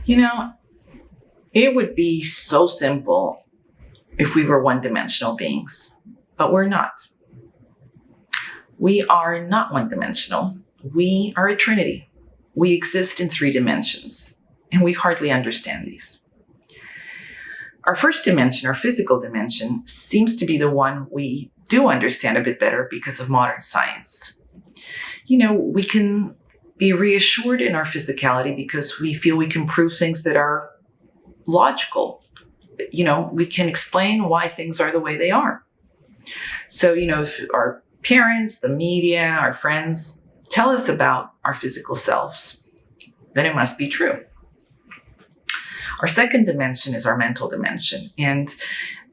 You know, it would be so simple if we were one-dimensional beings, but we're not. We are not one-dimensional. We are a trinity. We exist in 3 dimensions, and we hardly understand these. Our first dimension, our physical dimension, seems to be the one we do understand a bit better because of modern science. We can be reassured in our physicality because we feel we can prove things that are logical. We can explain why things are the way they are. So, if our parents, the media, our friends tell us about our physical selves, then it must be true. Our second dimension is our mental dimension. And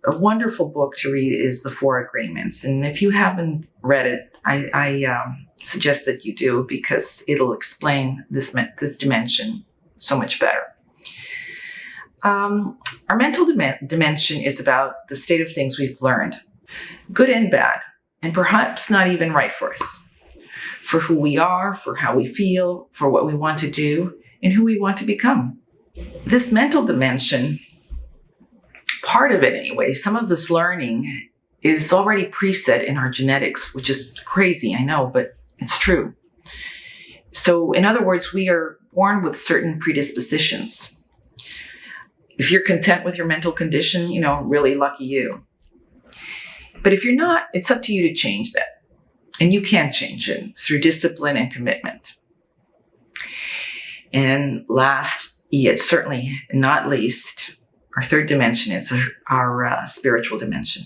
a wonderful book to read is The 4 Agreements. And if you haven't read it, I suggest that you do, because it'll explain this dimension so much better. Our mental dimension is about the state of things we've learned, good and bad, and perhaps not even right for us, for who we are, for how we feel, for what we want to do, and who we want to become. This mental dimension, part of it anyway, some of this learning is already preset in our genetics, which is crazy, I know, but it's true. So in other words, we are born with certain predispositions. If you're content with your mental condition, really lucky you. But if you're not, it's up to you to change that. And you can change it through discipline and commitment. And last, yet certainly not least, our third dimension is our spiritual dimension.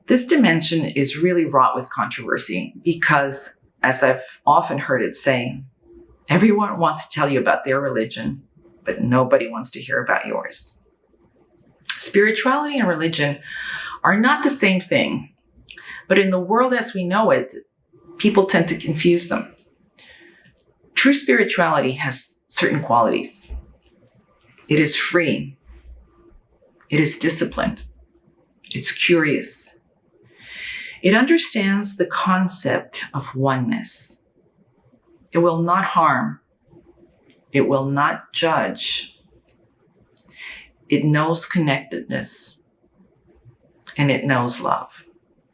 This dimension is really wrought with controversy because, as I've often heard it say, everyone wants to tell you about their religion, but nobody wants to hear about yours. Spirituality and religion are not the same thing, but in the world as we know it, people tend to confuse them. True spirituality has certain qualities. It is free. It is disciplined. It's curious. It understands the concept of oneness. It will not harm. It will not judge. It knows connectedness. And it knows love.